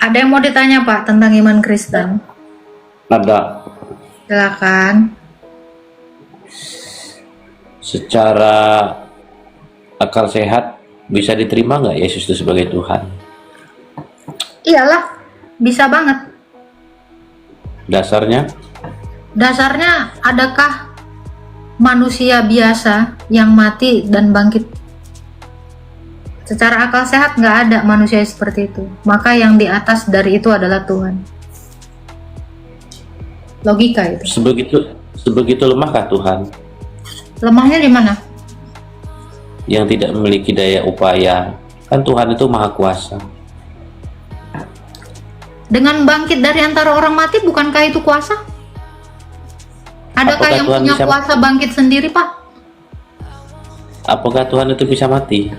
Ada yang mau ditanya Pak tentang iman Kristen? Ada. Silakan. Secara akal sehat bisa diterima nggak Yesus itu sebagai Tuhan? Iyalah, bisa banget. Dasarnya? Dasarnya, adakah manusia biasa yang mati dan bangkit? Secara akal sehat nggak ada manusia seperti itu. Maka yang di atas dari itu adalah Tuhan. Logika itu. Sebegitu lemahkah Tuhan Lemahnya di mana? yang tidak memiliki daya upaya? Kan Tuhan itu maha kuasa. Dengan bangkit dari antara orang mati, bukankah itu kuasa? Adakah Apakah yang Tuhan punya bisa- kuasa bangkit sendiri, Pak? Apakah Tuhan itu bisa mati?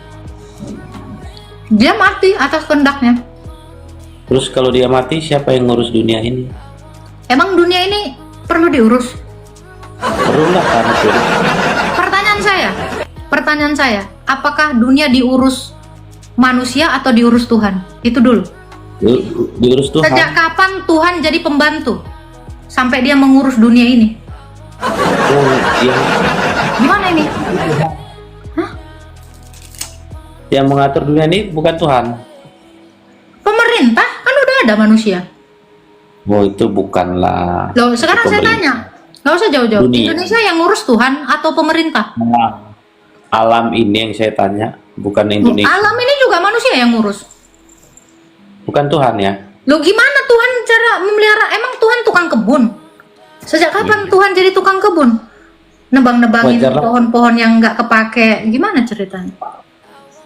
Dia mati atas kehendaknya. Terus kalau dia mati, siapa yang ngurus dunia ini? Emang dunia ini perlu diurus? Perlulah kan itu. Pertanyaan saya, apakah dunia diurus manusia atau diurus Tuhan? Itu dulu. Diurus Tuhan. Sejak kapan Tuhan jadi pembantu sampai dia mengurus dunia ini? Oh, yang, Gimana ini? yang mengatur dunia ini bukan Tuhan. Pemerintah kan udah ada manusia. Oh, itu bukanlah. Loh, sekarang saya pemerintah. tanya, nggak usah jauh-jauh. Dunia. Indonesia yang ngurus Tuhan atau pemerintah? Nah, alam ini yang saya tanya, bukan Indonesia. Alam ini juga manusia yang ngurus. Bukan Tuhan ya. Loh, gimana Tuhan cara memelihara? Emang Tuhan tukang kebun? Sejak kapan Tuhan jadi tukang kebun? Nebang-nebangin Wajar lah. pohon-pohon yang nggak kepake. Gimana ceritanya?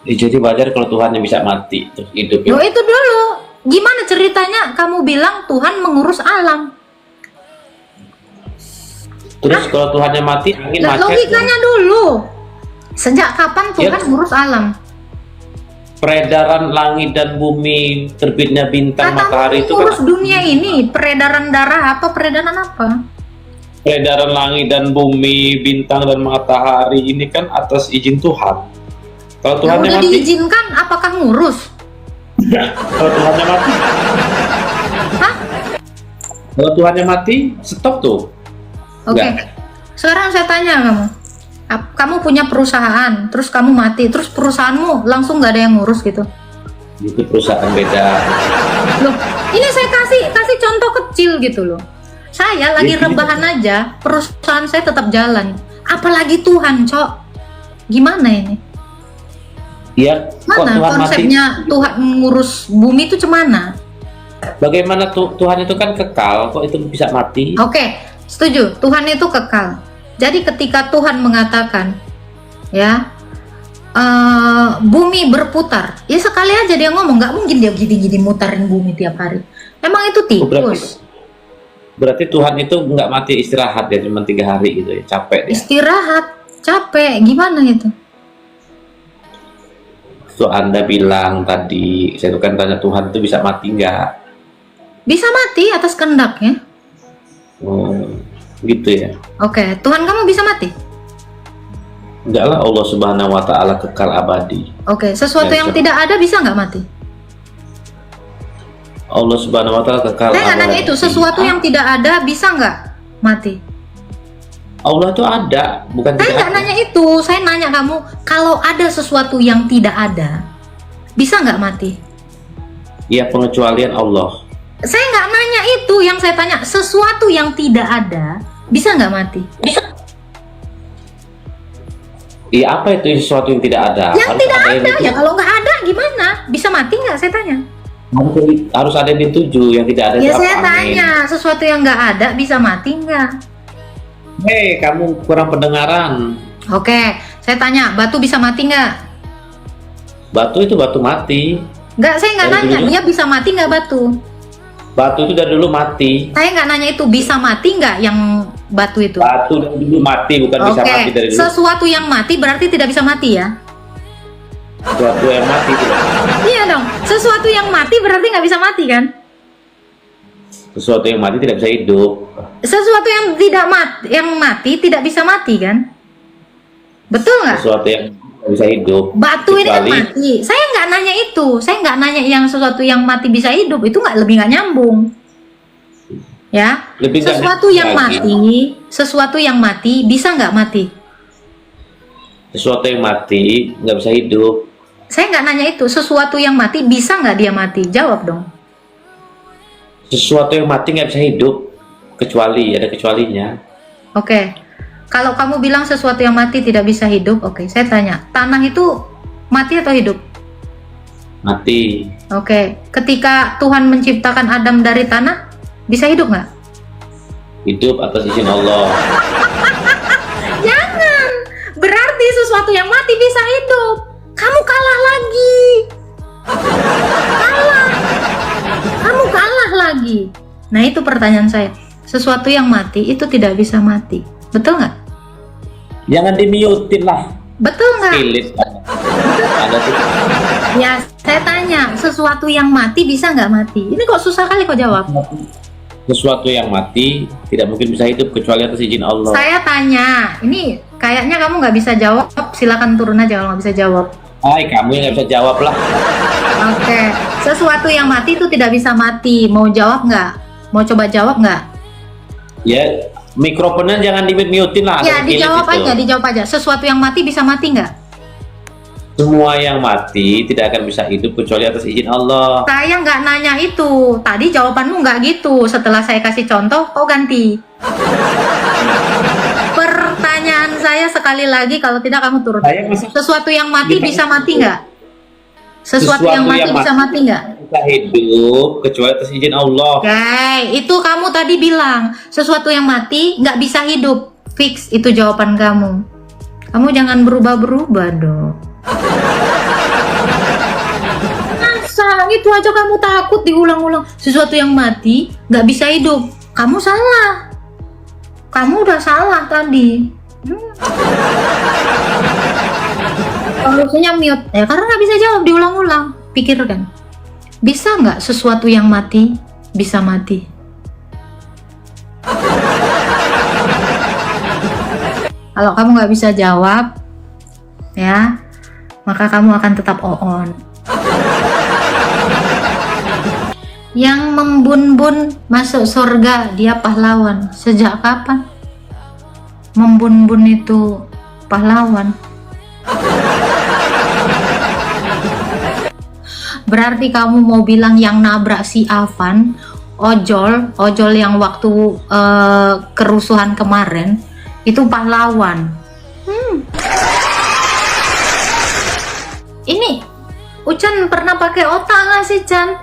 Jadi wajar kalau Tuhan yang bisa mati terus hidup. Loh, itu dulu. Gimana ceritanya kamu bilang Tuhan mengurus alam? Terus kalau Tuhan yang mati, angin Lah, macet. logikanya dulu. Sejak kapan Tuhan Ya. ngurus alam? Peredaran langit dan bumi, terbitnya bintang, Katamu matahari itu ngurus kan dunia ini, peredaran darah atau peredaran apa? peredaran langit dan bumi, bintang dan matahari ini kan atas izin Tuhan. Kalau Tuhan Yang yang udah mati, diizinkan, apakah ngurus? kalau Tuhan yang mati, Hah? kalau Tuhan yang mati, stop tuh. Oke. Enggak. Sekarang saya tanya kamu. Kamu punya perusahaan, terus kamu mati, terus perusahaanmu langsung nggak ada yang ngurus gitu. Itu perusahaan beda. Loh, ini saya kasih contoh kecil gitu loh. Saya lagi Ya, rebahan aja, perusahaan saya tetap jalan. Apalagi Tuhan, Cok. Gimana ini? Ya, kok Mana Tuhan konsepnya Tuhan ngurus bumi itu cemana? mati? Bagaimana Tuhan itu kan kekal, kok itu bisa mati? Oke, setuju. Tuhan itu kekal. Jadi ketika Tuhan mengatakan, ya, bumi berputar, ya sekali aja dia ngomong, nggak mungkin dia gini-gini mutarin bumi tiap hari. Emang itu Oh, tikus? berarti Tuhan itu nggak mati istirahat ya, cuma 3 hari gitu ya, capek dia. Istirahat, capek, gimana gitu? So Anda bilang tadi, saya tuh kan tanya Tuhan itu bisa mati nggak? Bisa mati atas kehendaknya. Oh, gitu ya. Oke, Tuhan kamu bisa mati? Enggak lah, Allah Subhanahu Wa Taala kekal abadi. Oke, sesuatu Ya, yang bisa. tidak ada bisa nggak mati? Allah Subhanahu Wa Taala kekal Saya nggak nanya abadi. itu, sesuatu yang tidak ada bisa nggak mati? Allah itu ada, bukan Saya tidak nggak ada. nanya itu, saya nanya kamu, kalau ada sesuatu yang tidak ada, bisa nggak mati? Ya, pengecualian Allah. Saya nggak nanya itu, yang saya tanya, sesuatu yang tidak ada, bisa nggak mati? Iya, apa itu sesuatu yang tidak ada? Yang tidak yang ada, dituju. ya kalau nggak ada gimana? Bisa mati nggak, saya tanya? Harus ada yang dituju, yang tidak ada Ya itu saya apa? tanya, sesuatu yang nggak ada bisa mati nggak? Hei, kamu kurang pendengaran. Oke, saya tanya, batu bisa mati nggak? Batu itu batu mati. Nggak, saya nggak Dari nanya, dulu. dia bisa mati nggak batu? Batu itu dari dulu mati. Saya nggak nanya itu, bisa mati nggak yang batu itu? Batu dari dulu mati, bukan bisa Oke, mati dari dulu. sesuatu yang mati berarti tidak bisa mati ya? Sesuatu yang mati itu. Iya dong, sesuatu yang mati berarti nggak bisa mati kan? Sesuatu yang mati tidak bisa hidup. Sesuatu yang tidak mati, yang mati tidak bisa mati kan? Betul nggak? Sesuatu yang nggak bisa hidup. Batu ini kan Kecuali mati. Saya nggak nanya itu. Saya nggak nanya yang sesuatu yang mati bisa hidup. Itu lebih nggak nyambung. Ya, lebih nggak sesuatu yang lagi. mati, sesuatu yang mati bisa nggak mati? Sesuatu yang mati nggak bisa hidup. Saya nggak nanya itu. Sesuatu yang mati bisa nggak dia mati? Jawab dong. Sesuatu yang mati nggak bisa hidup kecuali ada kecualinya. Oke. Kalau kamu bilang sesuatu yang mati tidak bisa hidup, oke. Saya tanya, tanah itu mati atau hidup? Mati. Oke. Ketika Tuhan menciptakan Adam dari tanah, bisa hidup nggak? Hidup atas izin Allah. Jangan. Berarti sesuatu yang mati bisa hidup. Kamu kalah lagi. Kalah. Kamu kalah lagi. Nah, itu pertanyaan saya. Sesuatu yang mati itu tidak bisa mati. Betul nggak? Jangan dimiutin lah. Betul nggak? Pilit. Ada tuh. Ya, saya tanya. Sesuatu yang mati bisa nggak mati? Ini kok susah kali kok jawab. Sesuatu yang mati tidak mungkin bisa hidup kecuali atas izin Allah. Saya tanya. Ini kayaknya kamu nggak bisa jawab. Silakan turun aja kalau nggak bisa jawab. Hai, kamu yang nggak bisa jawab lah. Oke. Sesuatu yang mati itu tidak bisa mati. Mau jawab nggak? Mau coba jawab nggak? Ya, mikrofonnya jangan dimute-mutein lah. Ya, ada pilit dijawab itu. aja, dijawab aja. Sesuatu yang mati bisa mati nggak? Semua yang mati tidak akan bisa hidup kecuali atas izin Allah. Saya nggak nanya itu. Tadi jawabanmu nggak gitu. Setelah saya kasih contoh, kau ganti. Pertanyaan saya sekali lagi, kalau tidak kamu turun. Saya masih Sesuatu yang mati bisa mati nggak? Sesuatu Sesuatu yang mati yang bisa mati nggak? bisa hidup kecuali atas izin Allah. Oke, itu kamu tadi bilang sesuatu yang mati nggak bisa hidup. Fix itu jawaban kamu. Kamu jangan berubah-berubah dong. Masa itu aja kamu takut diulang-ulang. Sesuatu yang mati nggak bisa hidup. Kamu salah. Kamu udah salah tadi. Harusnya mute ya, karena nggak bisa jawab diulang-ulang. Pikirkan, bisa nggak sesuatu yang mati bisa mati? Kalau kamu nggak bisa jawab, ya, maka kamu akan tetap on. Yang membun-bun masuk surga dia pahlawan. Sejak kapan membun-bun itu pahlawan? Berarti kamu mau bilang yang nabrak si Avan, ojol yang waktu kerusuhan kemarin itu pahlawan. Ini Ucan pernah pakai otak nggak sih, Chan?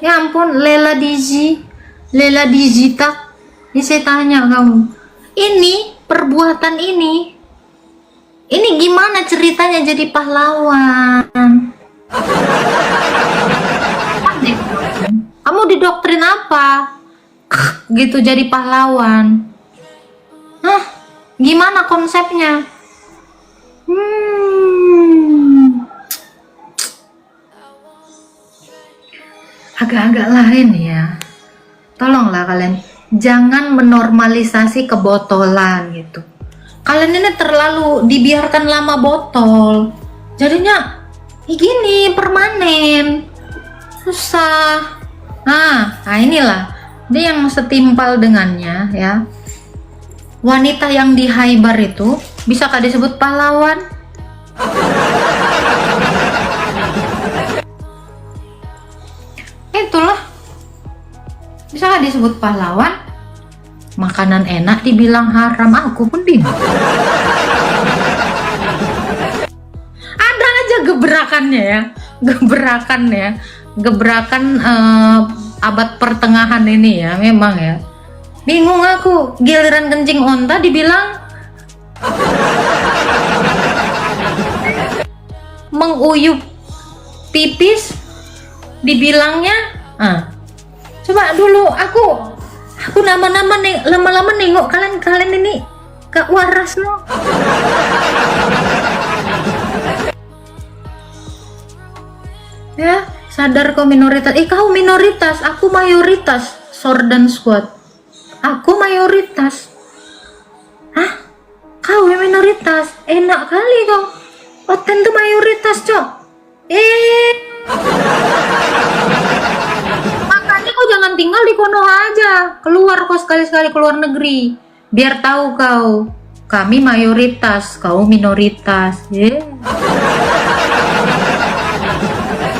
Ya ampun, Lela Digita. Ini saya tanya kamu, ini perbuatan ini gimana ceritanya jadi pahlawan? Kamu didoktrin apa? Gitu jadi pahlawan? Hah? Gimana konsepnya? Agak-agak lain ya. Tolonglah kalian jangan menormalisasi kebotolan gitu. Kalian ini terlalu dibiarkan lama botol. Jadinya gini permanen. Susah. Nah inilah dia yang setimpal dengannya ya. Wanita yang di Haibar itu bisakah disebut pahlawan? Itulah, bisakah disebut pahlawan? Makanan enak dibilang haram, aku pun bingung. Ada aja gebrakannya ya, gebrakan abad pertengahan ini ya, memang ya. Bingung aku, giliran kencing onta dibilang menguyup pipis, dibilangnya coba dulu aku lama-lama nengok kalian ini gak waras no. Ya sadar kau minoritas, kau minoritas, aku mayoritas. Sordan Squad, aku mayoritas. Hah? Kau yang minoritas, enak kali kau. Oten tuh mayoritas, Cok. Makanya kau jangan tinggal di Konoha aja. Keluar kau sekali-sekali ke luar negeri. Biar tahu kau, kami mayoritas, kau minoritas.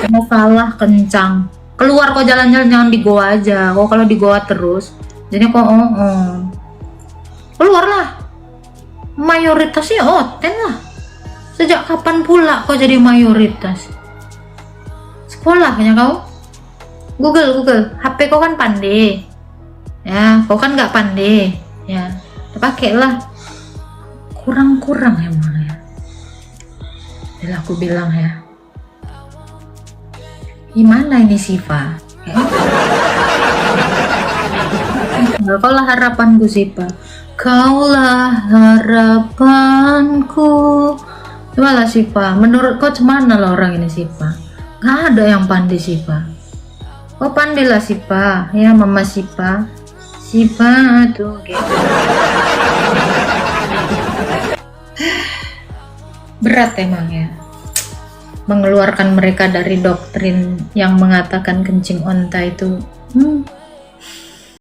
Masalah kencang. Keluar kau jalan-jalan, jangan di goa aja. Kau kalau di goa terus, jadi kau keluarlah. Mayoritasnya Oten lah. Sejak kapan pula kau jadi mayoritas? Sekolahnya kau? Google. HP kau kan pandai. Ya, kau kan nggak pandai. Ya, pakailah. Kurang-kurang emang ya. Bila aku bilang ya. Gimana ini Siva? Kaulah harapanku Siva. Kaulah harapanku. Cobalah Siva, menurut kau cemana lah orang ini Siva? Gak ada yang pandai Siva. Kau pandai lah Siva, ya Mama Siva. Siva tuh gitu. Berat emang ya. Mengeluarkan mereka dari doktrin yang mengatakan kencing onta itu